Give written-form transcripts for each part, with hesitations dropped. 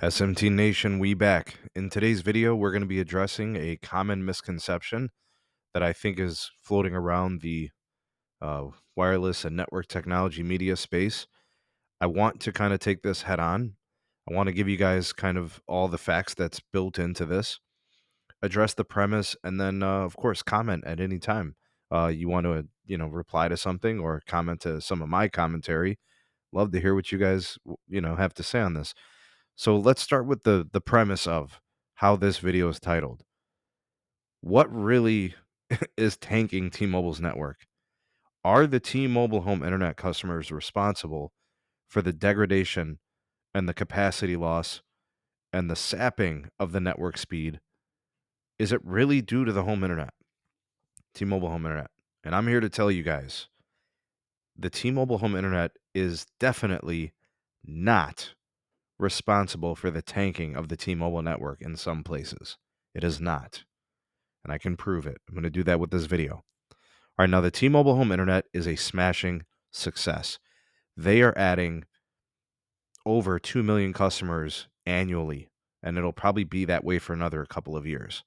SMT Nation, we back. In today's video, we're going to be addressing a common misconception that I think is floating around the wireless and network technology media space. I want to kind of take this head on. I want to give you guys kind of all the facts that's built into this, address the premise, and then, of course, comment at any time. You want to, reply to something or comment to some of my commentary. Love to hear what you guys, have to say on this. So let's start with the premise of how this video is titled. What really is tanking T-Mobile's network? Are the T-Mobile home internet customers responsible for the degradation and the capacity loss and the sapping of the network speed? Is it really due to the home internet, T-Mobile home internet? And I'm here to tell you guys, the T-Mobile home internet is definitely not responsible for the tanking of the T-Mobile network in some places. It is not. And I can prove it. I'm going to do that with this video. All right, now the T-Mobile home internet is a smashing success. They are adding over 2 million customers annually, and it'll probably be that way for another couple of years.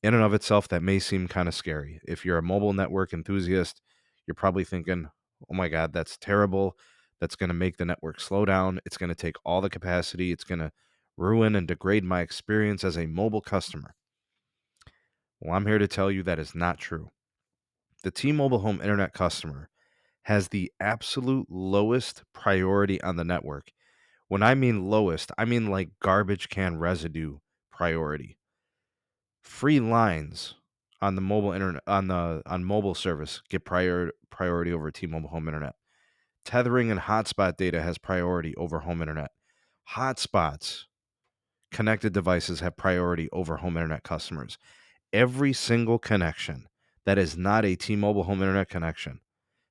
In and of itself, that may seem kind of scary. If you're a mobile network enthusiast, you're probably thinking, oh my God, that's terrible. That's going to make the network slow down. It's going to take all the capacity. It's going to ruin and degrade my experience as a mobile customer. Well, I'm here to tell you that is not true. The T-Mobile home internet customer has the absolute lowest priority on the network. When I mean lowest, I mean like garbage can residue priority. Free lines on the mobile internet on mobile service get priority over T-Mobile home internet. Tethering and hotspot data has priority over home internet. Hotspots, connected devices have priority over home internet customers. Every single connection that is not a T-Mobile home internet connection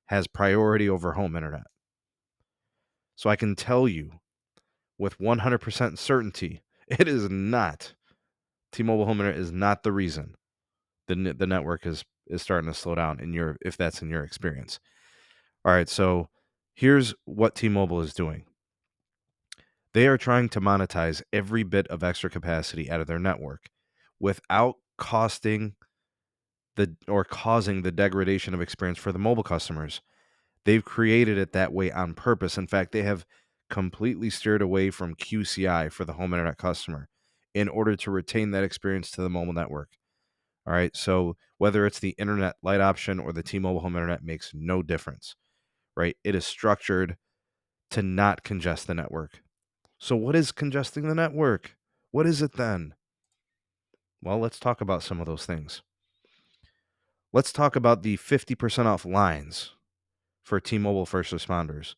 has priority over home internet. So I can tell you with 100% certainty, it is not, T-Mobile home internet is not the reason the network is starting to slow down if that's in your experience. All right, so here's what T-Mobile is doing. They are trying to monetize every bit of extra capacity out of their network without causing the degradation of experience for the mobile customers. They've created it that way on purpose. In fact, they have completely steered away from QCI for the home internet customer in order to retain that experience to the mobile network. All right, so whether it's the internet light option or the T-Mobile home internet makes no difference, right? It is structured to not congest the network. So what is congesting the network? What is it then? Well, let's talk about some of those things. Let's talk about the 50% off lines for T-Mobile first responders,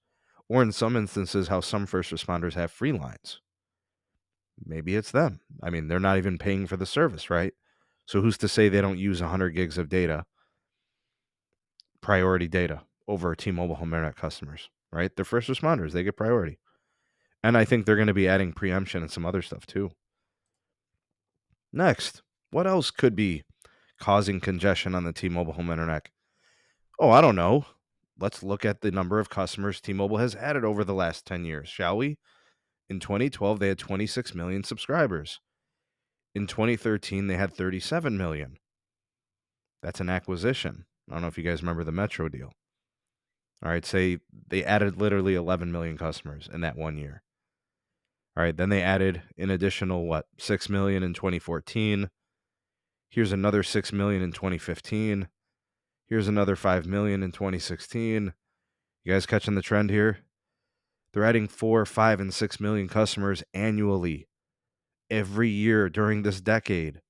or in some instances, how some first responders have free lines. Maybe it's them. I mean, they're not even paying for the service, right? So who's to say they don't use 100 gigs of data, priority data, over T-Mobile home internet customers, right? They're first responders. They get priority. And I think they're going to be adding preemption and some other stuff too. Next, what else could be causing congestion on the T-Mobile home internet? Oh, I don't know. Let's look at the number of customers T-Mobile has added over the last 10 years, shall we? In 2012, they had 26 million subscribers. In 2013, they had 37 million. That's an acquisition. I don't know if you guys remember the Metro deal. All right, say they added literally 11 million customers in that 1 year. All right, then they added an additional, 6 million in 2014. Here's another 6 million in 2015. Here's another 5 million in 2016. You guys catching the trend here? They're adding 4, 5, and 6 million customers annually every year during this decade.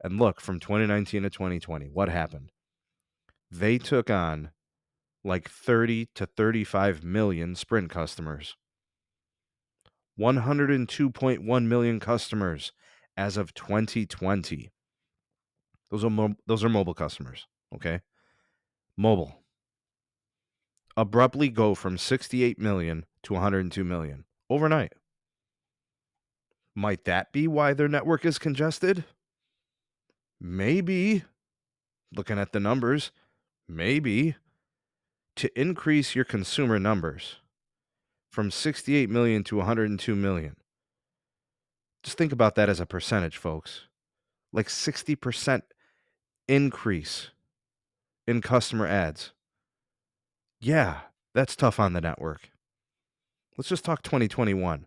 And look, from 2019 to 2020, what happened? They took on like 30 to 35 million Sprint customers, 102.1 million customers as of 2020. Those are mobile customers, okay? Mobile. Abruptly go from 68 million to 102 million overnight. Might that be why their network is congested? Maybe. Looking at the numbers, maybe. To increase your consumer numbers from 68 million to 102 million, Just think about that as a percentage, folks. Like 60% increase in customer adds. Yeah, that's tough on the network. Let's just talk 2021.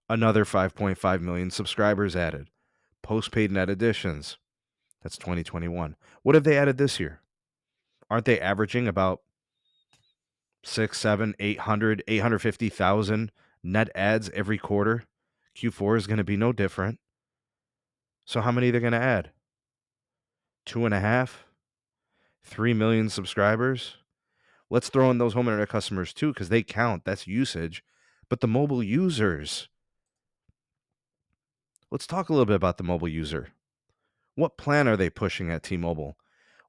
Another 5.5 million subscribers added. Postpaid net additions. That's 2021. What have they added this year? Aren't they averaging about 6, 7, 800, 850,000 net adds every quarter? Q4 is going to be no different. So how many are they going to add? 2.5, 3 million subscribers? Let's throw in those home internet customers too, because they count. That's usage. But the mobile users, let's talk a little bit about the mobile user. What plan are they pushing at T-Mobile?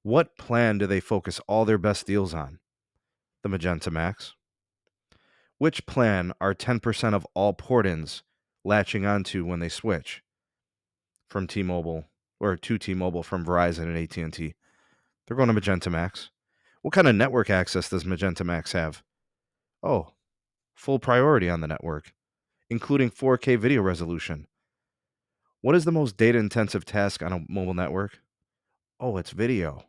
What plan do they focus all their best deals on? The Magenta MAX. Which plan are 10% of all port-ins latching onto when they switch from T-Mobile or to T-Mobile from Verizon and AT&T? They're going to Magenta MAX. What kind of network access does Magenta MAX have? Oh, full priority on the network, including 4K video resolution. What is the most data-intensive task on a mobile network? Oh, it's video.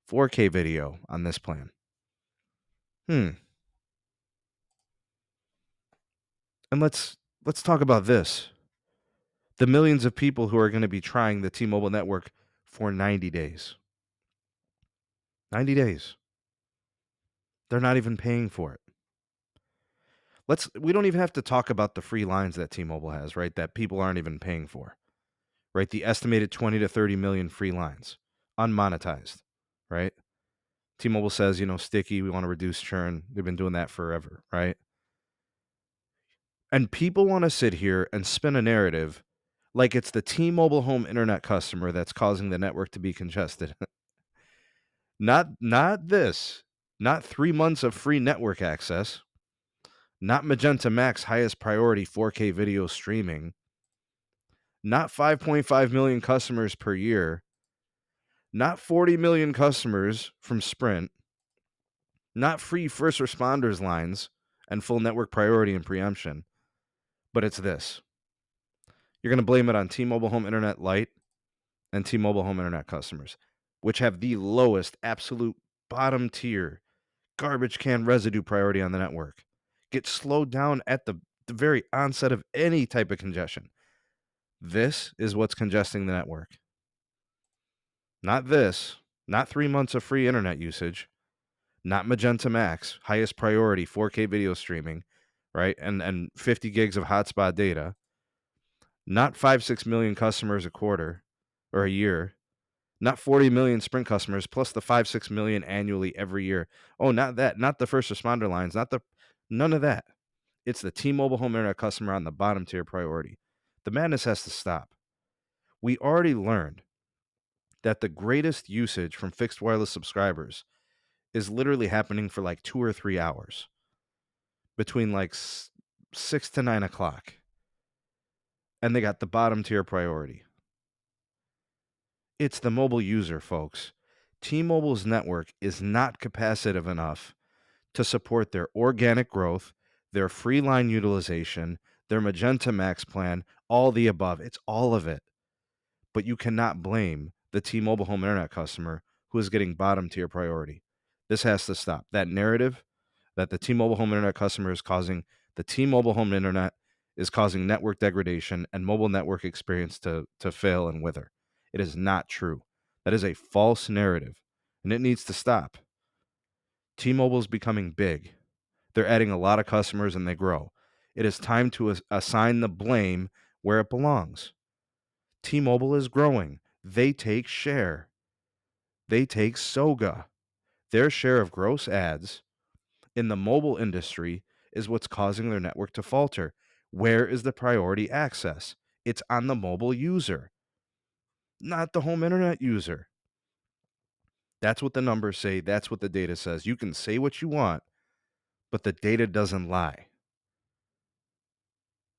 4K video on this plan. And let's talk about this. The millions of people who are going to be trying the T-Mobile network for 90 days. 90 days. They're not even paying for it. We don't even have to talk about the free lines that T-Mobile has, right? That people aren't even paying for. Right? The estimated 20 to 30 million free lines, unmonetized, right? T-Mobile says, sticky, we want to reduce churn. They've been doing that forever, right? And people want to sit here and spin a narrative like it's the T-Mobile home internet customer that's causing the network to be congested. Not this. Not 3 months of free network access. Not Magenta MAX highest priority 4K video streaming. Not 5.5 million customers per year. Not 40 million customers from Sprint. Not free first responders lines and full network priority and preemption. But it's this. You're going to blame it on T-Mobile Home Internet Lite and T-Mobile Home Internet customers, which have the lowest absolute bottom tier garbage can residue priority on the network. Get slowed down at the very onset of any type of congestion. This is what's congesting the network. Not this. Not 3 months of free internet usage. Not Magenta MAX, highest priority 4K video streaming, right? And 50 gigs of hotspot data. Not 5-6 million customers a quarter or a year. Not 40 million Sprint customers plus the 5-6 million annually every year. Oh, not that. Not the first responder lines. None of that. It's the T-Mobile home internet customer on the bottom tier priority. The madness has to stop. We already learned that the greatest usage from fixed wireless subscribers is literally happening for like 2 or 3 hours between like 6 to 9 o'clock. And they got the bottom tier priority. It's the mobile user, folks. T-Mobile's network is not capacitive enough to support their organic growth, their free line utilization, their Magenta MAX plan, all the above. It's all of it. But you cannot blame the T-Mobile home internet customer who is getting bottom tier priority. This has to stop. That narrative that the T-Mobile home internet customer is causing the T-Mobile home internet is causing network degradation and mobile network experience to fail and wither. It is not true. That is a false narrative, and it needs to stop. T-Mobile is becoming big. They're adding a lot of customers and they grow. It is time to assign the blame where it belongs. T-Mobile is growing. They take share. They take SOGA. Their share of gross ads in the mobile industry is what's causing their network to falter. Where is the priority access? It's on the mobile user, not the home internet user. That's what the numbers say. That's what the data says. You can say what you want, but the data doesn't lie.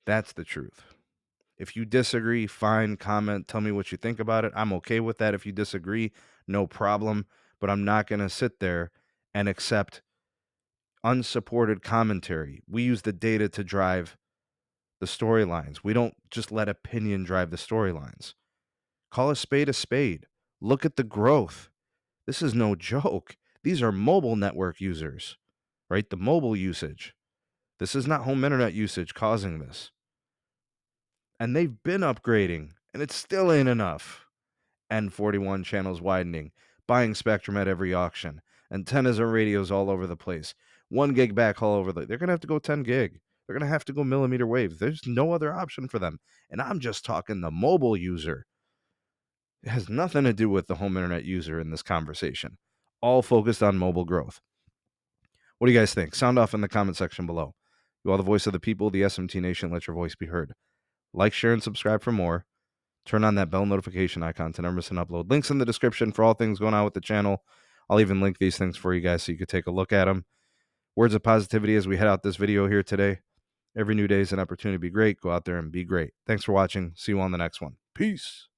That's the truth. If you disagree, fine, comment, tell me what you think about it. I'm okay with that. If you disagree, no problem. But I'm not going to sit there and accept unsupported commentary. We use the data to drive the storylines. We don't just let opinion drive the storylines. Call a spade a spade. Look at the growth. This is no joke. These are mobile network users, right? The mobile usage. This is not home internet usage causing this. And they've been upgrading, and it still ain't enough. N41 channels widening, buying spectrum at every auction, antennas and radios all over the place, 1 gig backhaul over they're going to have to go 10 gig. They're going to have to go millimeter wave. There's no other option for them. And I'm just talking the mobile user. It has nothing to do with the home internet user in this conversation. All focused on mobile growth. What do you guys think? Sound off in the comment section below. You are the voice of the people, the SMT Nation. Let your voice be heard. Like, share, and subscribe for more. Turn on that bell notification icon to never miss an upload. Links in the description for all things going on with the channel. I'll even link these things for you guys so you could take a look at them. Words of positivity as we head out this video here today. Every new day is an opportunity to be great. Go out there and be great. Thanks for watching. See you on the next one. Peace.